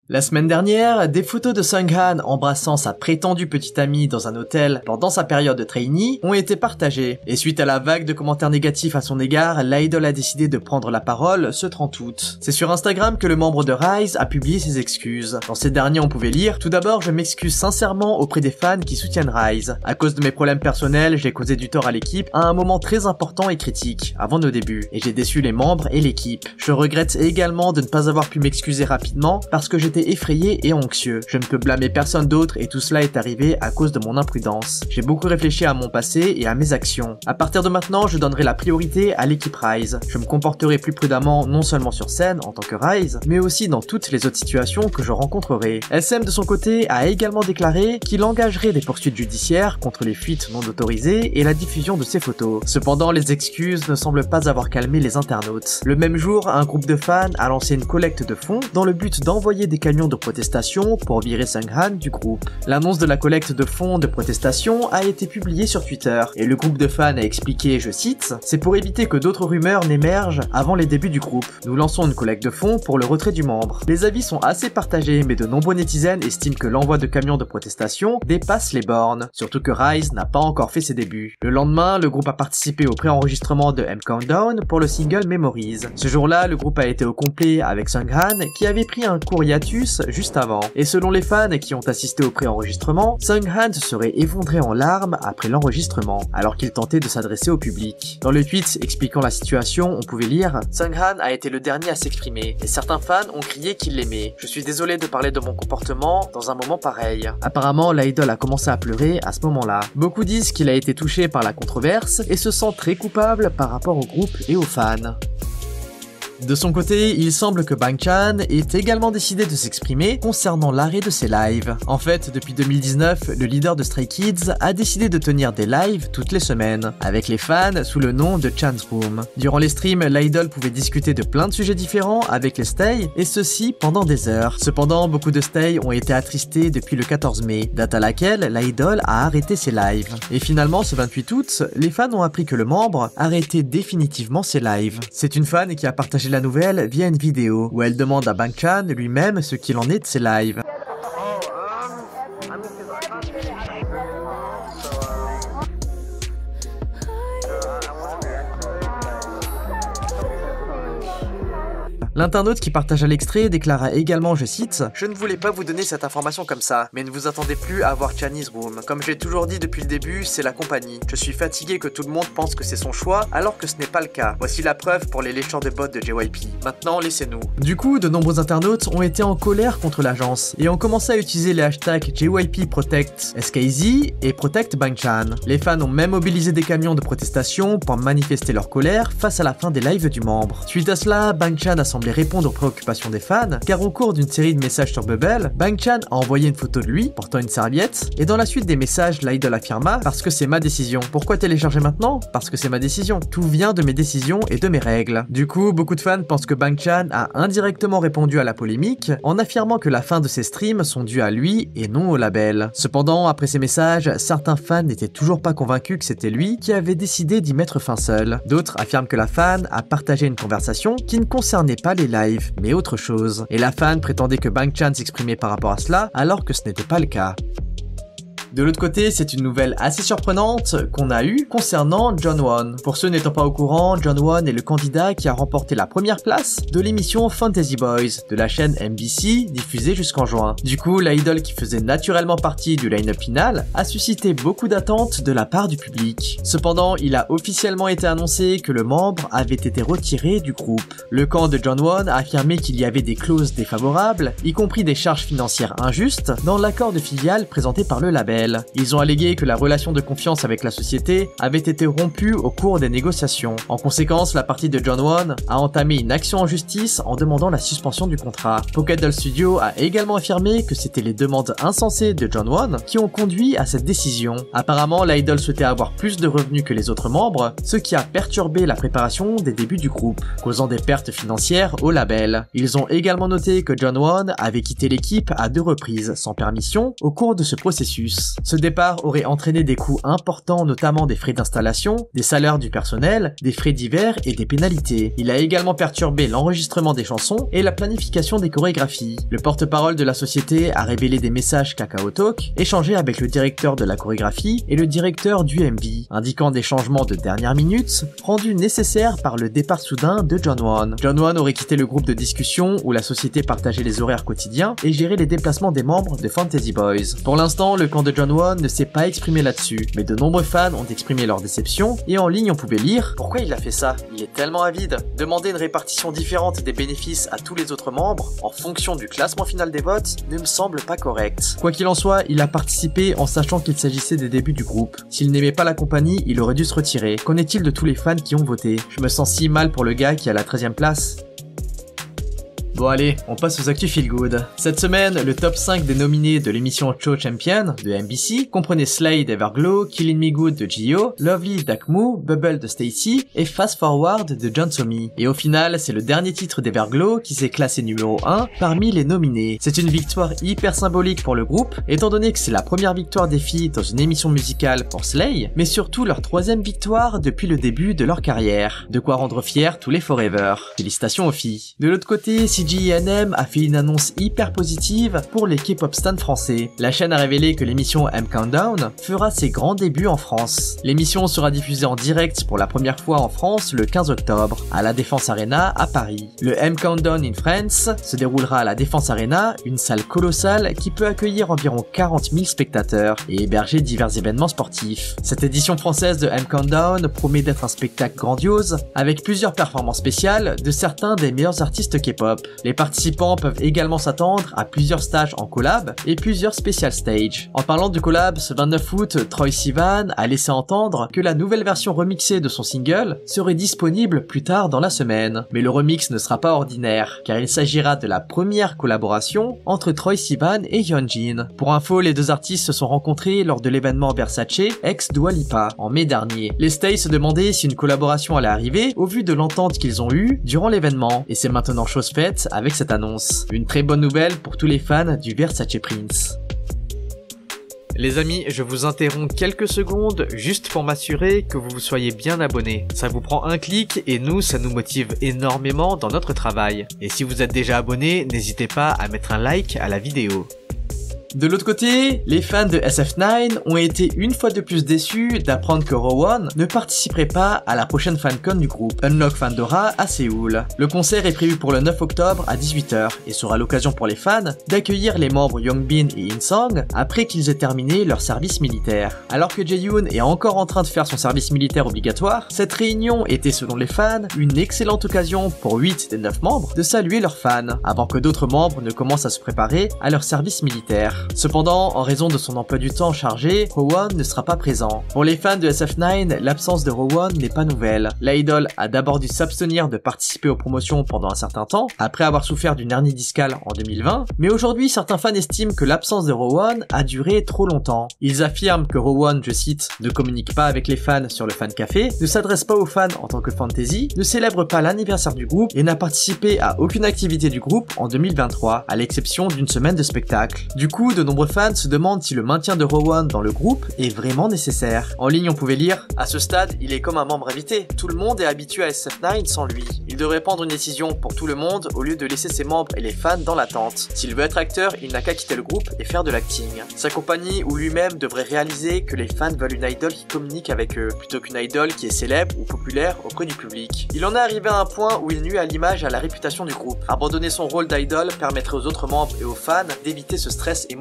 La semaine dernière, des photos de Sunghan embrassant sa prétendue petite amie dans un hôtel pendant sa période de trainee ont été partagées, et suite à la vague de commentaires négatifs à son égard, l'idol a décidé de prendre la parole ce 30 août. C'est sur Instagram que le membre de Rise a publié ses excuses. Dans ces derniers on pouvait lire « Tout d'abord, je m'excuse sincèrement auprès des fans qui soutiennent Rise. À cause de mes problèmes personnels, j'ai causé du tort à l'équipe à un moment très important et critique, avant nos débuts, et j'ai déçu les membres et l'équipe. Je regrette également de ne pas avoir pu m'excuser rapidement parce que j'étais effrayé et anxieux. Je ne peux blâmer personne d'autre et tout cela est arrivé à cause de mon imprudence. J'ai beaucoup réfléchi à mon passé et à mes actions. À partir de maintenant, je donnerai la priorité à l'équipe Rise. Je me comporterai plus prudemment non seulement sur scène en tant que Rise, mais aussi dans toutes les autres situations que je rencontrerai. SM de son côté a également déclaré qu'il engagerait des poursuites judiciaires contre les fuites non autorisées et la diffusion de ses photos. Cependant, les excuses ne semblent pas avoir calmé les internautes. Le même jour, un groupe de fans a lancé une collecte de fonds dans le but d'envoyer des camions de protestation pour virer Sunghan du groupe. L'annonce de la collecte de fonds de protestation a été publiée sur Twitter et le groupe de fans a expliqué, je cite, « C'est pour éviter que d'autres rumeurs n'émergent avant les débuts du groupe. Nous lançons une collecte de fonds pour le retrait du membre. » Les avis sont assez partagés, mais de nombreux netizens estiment que l'envoi de camions de protestation dépasse les bornes, surtout que Rise n'a pas encore fait ses débuts. Le lendemain, le groupe a participé au pré-enregistrement de M Countdown pour le single Memories. Ce jour-là, le groupe a été au complet avec Sunghan qui avait pris un court hiatus juste avant. Et selon les fans qui ont assisté au pré-enregistrement, Sunghan se serait effondré en larmes après l'enregistrement, alors qu'il tentait de s'adresser au public. Dans le tweet expliquant la situation, on pouvait lire « Sunghan a été le dernier à s'exprimer, et certains fans ont crié qu'ils l'aimaient. Je suis désolé de parler de mon comportement dans un moment pareil. » Apparemment, l'idol a commencé à pleurer à ce moment-là. Beaucoup disent qu'il a été touché par la controverse et se sent très coupable par rapport au groupe et aux fans. De son côté, il semble que Bang Chan ait également décidé de s'exprimer concernant l'arrêt de ses lives. En fait, depuis 2019, le leader de Stray Kids a décidé de tenir des lives toutes les semaines, avec les fans sous le nom de Chan's Room. Durant les streams, l'idol pouvait discuter de plein de sujets différents avec les Stay, et ceci pendant des heures. Cependant, beaucoup de Stay ont été attristés depuis le 14 mai, date à laquelle l'idol a arrêté ses lives. Et finalement, ce 28 août, les fans ont appris que le membre arrêtait définitivement ses lives. C'est une fan qui a partagé la nouvelle via une vidéo où elle demande à Bang Chan lui-même ce qu'il en est de ses lives. L'internaute qui partagea l'extrait déclara également, je cite, « Je ne voulais pas vous donner cette information comme ça, mais ne vous attendez plus à voir Chinese Room. Comme j'ai toujours dit depuis le début, c'est la compagnie. Je suis fatigué que tout le monde pense que c'est son choix, alors que ce n'est pas le cas. Voici la preuve pour les lécheurs de bots de JYP. Maintenant, laissez-nous. » Du coup, de nombreux internautes ont été en colère contre l'agence, et ont commencé à utiliser les hashtags JYP Protect SKZ et Protect Bang Chan. Les fans ont même mobilisé des camions de protestation pour manifester leur colère face à la fin des lives du membre. Suite à cela, Bang Chan a semblé répondre aux préoccupations des fans, car au cours d'une série de messages sur Bubble, Bang Chan a envoyé une photo de lui portant une serviette, et dans la suite des messages, l'idol affirma « Parce que c'est ma décision. Pourquoi télécharger maintenant? Parce que c'est ma décision. Tout vient de mes décisions et de mes règles. » Du coup, beaucoup de fans pensent que Bang Chan a indirectement répondu à la polémique en affirmant que la fin de ses streams sont dues à lui et non au label. Cependant, après ces messages, certains fans n'étaient toujours pas convaincus que c'était lui qui avait décidé d'y mettre fin seul. D'autres affirment que la fan a partagé une conversation qui ne concernait pas les lives, mais autre chose. Et la fan prétendait que Bang Chan s'exprimait par rapport à cela, alors que ce n'était pas le cas. De l'autre côté, c'est une nouvelle assez surprenante qu'on a eue concernant Jongwon. Pour ceux n'étant pas au courant, Jongwon est le candidat qui a remporté la première place de l'émission Fantasy Boys de la chaîne MBC diffusée jusqu'en juin. Du coup, l'idol qui faisait naturellement partie du line-up final a suscité beaucoup d'attentes de la part du public. Cependant, il a officiellement été annoncé que le membre avait été retiré du groupe. Le camp de Jongwon a affirmé qu'il y avait des clauses défavorables, y compris des charges financières injustes, dans l'accord de filiale présenté par le label. Ils ont allégué que la relation de confiance avec la société avait été rompue au cours des négociations. En conséquence, la partie de Jongwon a entamé une action en justice en demandant la suspension du contrat. Pocket Doll Studio a également affirmé que c'était les demandes insensées de Jongwon qui ont conduit à cette décision. Apparemment, l'idol souhaitait avoir plus de revenus que les autres membres, ce qui a perturbé la préparation des débuts du groupe, causant des pertes financières au label. Ils ont également noté que Jongwon avait quitté l'équipe à 2 reprises sans permission au cours de ce processus. plus. Ce départ aurait entraîné des coûts importants, notamment des frais d'installation, des salaires du personnel, des frais divers et des pénalités. Il a également perturbé l'enregistrement des chansons et la planification des chorégraphies. Le porte-parole de la société a révélé des messages Kakao Talk échangés avec le directeur de la chorégraphie et le directeur du MV, indiquant des changements de dernière minute rendus nécessaires par le départ soudain de Jongwon. Jongwon aurait quitté le groupe de discussion où la société partageait les horaires quotidiens et gérait les déplacements des membres de Fantasy Boys. Pour l'instant, le camp de Jongwon ne s'est pas exprimé là-dessus, mais de nombreux fans ont exprimé leur déception et en ligne on pouvait lire « Pourquoi il a fait ça? Il est tellement avide. Demander une répartition différente des bénéfices à tous les autres membres en fonction du classement final des votes ne me semble pas correct. » Quoi qu'il en soit, il a participé en sachant qu'il s'agissait des débuts du groupe. S'il n'aimait pas la compagnie, il aurait dû se retirer. Qu'en est-il de tous les fans qui ont voté? Je me sens si mal pour le gars qui est à la 13e place. Bon allez, on passe aux actus feel good. Cette semaine, le top 5 des nominés de l'émission Cho Champion de MBC comprenait Slay d'Everglow, Killing Me Good de Jihyo, Lovely d'Akmu, Bubble de Stacey et Fast Forward de John Somi. Et au final, c'est le dernier titre d'Everglow qui s'est classé numéro 1 parmi les nominés. C'est une victoire hyper symbolique pour le groupe, étant donné que c'est la première victoire des filles dans une émission musicale pour Slay, mais surtout leur 3e victoire depuis le début de leur carrière. De quoi rendre fiers tous les Forever. Félicitations aux filles. De l'autre côté, CJNM a fait une annonce hyper positive pour les K-pop stans français. La chaîne a révélé que l'émission M Countdown fera ses grands débuts en France. L'émission sera diffusée en direct pour la première fois en France le 15 octobre, à la Défense Arena à Paris. Le M Countdown in France se déroulera à la Défense Arena, une salle colossale qui peut accueillir environ 40 000 spectateurs et héberger divers événements sportifs. Cette édition française de M Countdown promet d'être un spectacle grandiose, avec plusieurs performances spéciales de certains des meilleurs artistes K-pop. Les participants peuvent également s'attendre à plusieurs stages en collab et plusieurs special stages. En parlant de collab, ce 29 août, Troye Sivan a laissé entendre que la nouvelle version remixée de son single serait disponible plus tard dans la semaine. Mais le remix ne sera pas ordinaire, car il s'agira de la première collaboration entre Troye Sivan et Hyunjin. Pour info, les deux artistes se sont rencontrés lors de l'événement Versace ex Dua Lipa en mai dernier. Les Stay se demandaient si une collaboration allait arriver au vu de l'entente qu'ils ont eue durant l'événement, et c'est maintenant chose faite avec cette annonce. Une très bonne nouvelle pour tous les fans du Versace Prince. Les amis, je vous interromps quelques secondes juste pour m'assurer que vous soyez bien abonnés. Ça vous prend un clic et nous, ça nous motive énormément dans notre travail. Et si vous êtes déjà abonné, n'hésitez pas à mettre un like à la vidéo. De l'autre côté, les fans de SF9 ont été une fois de plus déçus d'apprendre que Rowoon ne participerait pas à la prochaine fancon du groupe Unlock Fandora à Séoul. Le concert est prévu pour le 9 octobre à 18 h et sera l'occasion pour les fans d'accueillir les membres Yongbin et In-sung après qu'ils aient terminé leur service militaire. Alors que Jaeyoon est encore en train de faire son service militaire obligatoire, cette réunion était selon les fans une excellente occasion pour 8 des 9 membres de saluer leurs fans avant que d'autres membres ne commencent à se préparer à leur service militaire. Cependant, en raison de son emploi du temps chargé, Rowoon ne sera pas présent. Pour les fans de SF9, l'absence de Rowoon n'est pas nouvelle. L'idol a d'abord dû s'abstenir de participer aux promotions pendant un certain temps, après avoir souffert d'une hernie discale en 2020, mais aujourd'hui certains fans estiment que l'absence de Rowoon a duré trop longtemps. Ils affirment que Rowoon, je cite, ne communique pas avec les fans sur le fan café, ne s'adresse pas aux fans en tant que fantasy, ne célèbre pas l'anniversaire du groupe et n'a participé à aucune activité du groupe en 2023, à l'exception d'une semaine de spectacle. Du coup, de nombreux fans se demandent si le maintien de Rowoon dans le groupe est vraiment nécessaire. En ligne, on pouvait lire « À ce stade, il est comme un membre invité. Tout le monde est habitué à SF9 sans lui. Il devrait prendre une décision pour tout le monde au lieu de laisser ses membres et les fans dans l'attente. S'il veut être acteur, il n'a qu'à quitter le groupe et faire de l'acting. Sa compagnie ou lui-même devrait réaliser que les fans veulent une idol qui communique avec eux, plutôt qu'une idol qui est célèbre ou populaire auprès du public. Il en est arrivé à un point où il nuit à l'image et à la réputation du groupe. Abandonner son rôle d'idol permettrait aux autres membres et aux fans d'éviter ce stress émotionnel.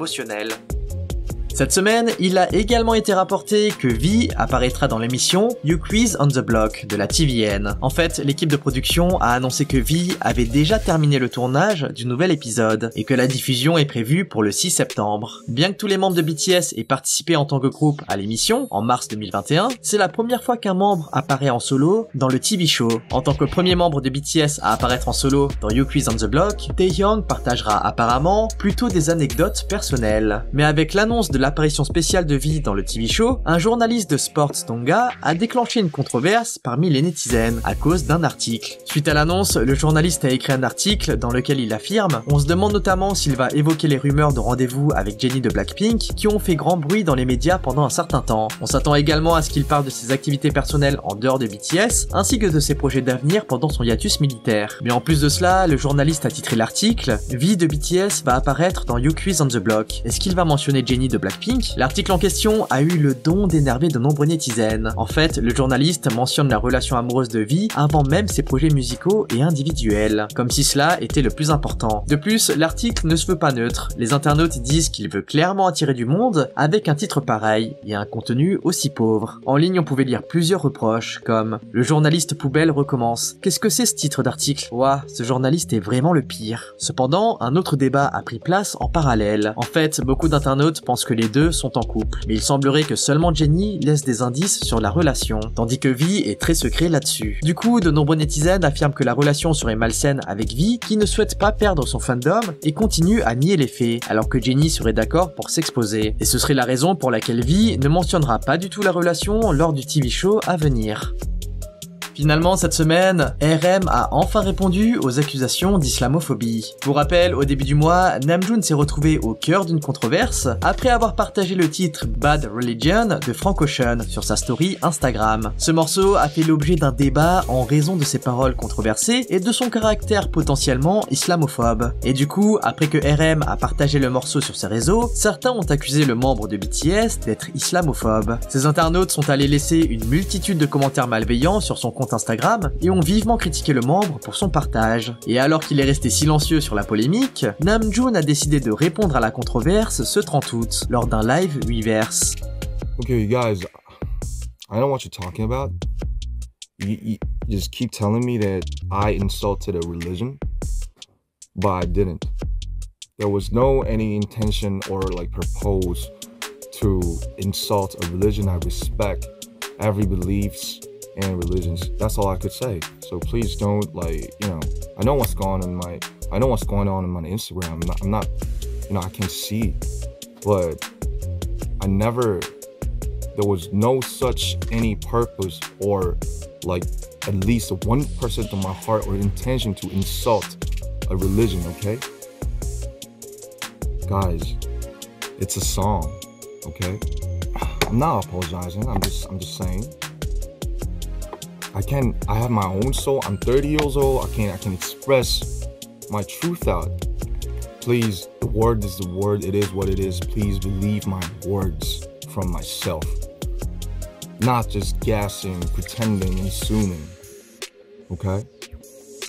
Cette semaine, il a également été rapporté que V apparaîtra dans l'émission You Quiz on the Block de la TVN. En fait, l'équipe de production a annoncé que V avait déjà terminé le tournage du nouvel épisode et que la diffusion est prévue pour le 6 septembre. Bien que tous les membres de BTS aient participé en tant que groupe à l'émission en mars 2021, c'est la première fois qu'un membre apparaît en solo dans le TV show. En tant que premier membre de BTS à apparaître en solo dans You Quiz on the Block, Taehyung partagera apparemment plutôt des anecdotes personnelles. Mais avec l'annonce de l'apparition spéciale de V dans le TV show, un journaliste de Sports Tonga a déclenché une controverse parmi les netizens à cause d'un article. Suite à l'annonce, le journaliste a écrit un article dans lequel il affirme: on se demande notamment s'il va évoquer les rumeurs de rendez-vous avec Jennie de Blackpink qui ont fait grand bruit dans les médias pendant un certain temps. On s'attend également à ce qu'il parle de ses activités personnelles en dehors de BTS, ainsi que de ses projets d'avenir pendant son hiatus militaire. Mais en plus de cela, le journaliste a titré l'article: V de BTS va apparaître dans You Quiz on the Block. Est-ce qu'il va mentionner Jennie de Blackpink? L'article en question a eu le don d'énerver de nombreux netizens. En fait, le journaliste mentionne la relation amoureuse de V avant même ses projets musicaux et individuels, comme si cela était le plus important. De plus, l'article ne se veut pas neutre. Les internautes disent qu'il veut clairement attirer du monde avec un titre pareil et un contenu aussi pauvre. En ligne, on pouvait lire plusieurs reproches, comme: le journaliste poubelle recommence. Qu'est-ce que c'est ce titre d'article? Ouah, ce journaliste est vraiment le pire. Cependant, un autre débat a pris place en parallèle. En fait, beaucoup d'internautes pensent que les deux sont en couple, mais il semblerait que seulement Jennie laisse des indices sur la relation, tandis que V est très secret là-dessus. Du coup, de nombreux netizens affirment que la relation serait malsaine avec V, qui ne souhaite pas perdre son fandom et continue à nier les faits, alors que Jennie serait d'accord pour s'exposer. Et ce serait la raison pour laquelle V ne mentionnera pas du tout la relation lors du TV show à venir. Finalement, cette semaine, RM a enfin répondu aux accusations d'islamophobie. Pour rappel, au début du mois, Namjoon s'est retrouvé au cœur d'une controverse après avoir partagé le titre Bad Religion de Frank Ocean sur sa story Instagram. Ce morceau a fait l'objet d'un débat en raison de ses paroles controversées et de son caractère potentiellement islamophobe. Et du coup, après que RM a partagé le morceau sur ses réseaux, certains ont accusé le membre de BTS d'être islamophobe. Ces internautes sont allés laisser une multitude de commentaires malveillants sur son compte Instagram et ont vivement critiqué le membre pour son partage. Et alors qu'il est resté silencieux sur la polémique, Namjoon a décidé de répondre à la controverse ce 30 août lors d'un live Weverse. Okay, you guys, I know what you're talking about. You just keep telling me that I insulted a religion, but I didn't. There was no any intention or like purpose to insult a religion. I respect every beliefs and religions. That's all I could say. So please don't, like, you know, I know what's going on in my Instagram. I'm not, you know, I can see, but there was no such any purpose or like at least 1% of my heart or intention to insult a religion, okay? Guys, it's a song, okay? I'm not apologizing, I'm just saying. I have my own soul. I'm 30 years old. I can express my truth out. Please, the word is the word. It is what it is. Please believe my words from myself. Not just guessing, pretending, and assuming. Okay?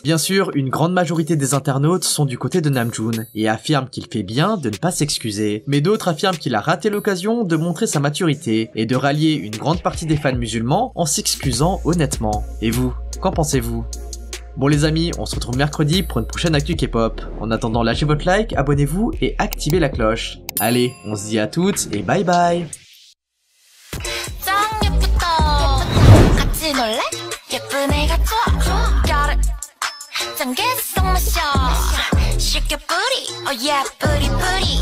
Bien sûr, une grande majorité des internautes sont du côté de Namjoon et affirment qu'il fait bien de ne pas s'excuser. Mais d'autres affirment qu'il a raté l'occasion de montrer sa maturité et de rallier une grande partie des fans musulmans en s'excusant honnêtement. Et vous, qu'en pensez-vous? Bon les amis, on se retrouve mercredi pour une prochaine actu K-pop. En attendant, lâchez votre like, abonnez-vous et activez la cloche. Allez, on se dit à toutes et bye bye. 짠 개성 마셔 쉽게 뿌리 oh yeah 뿌리 뿌리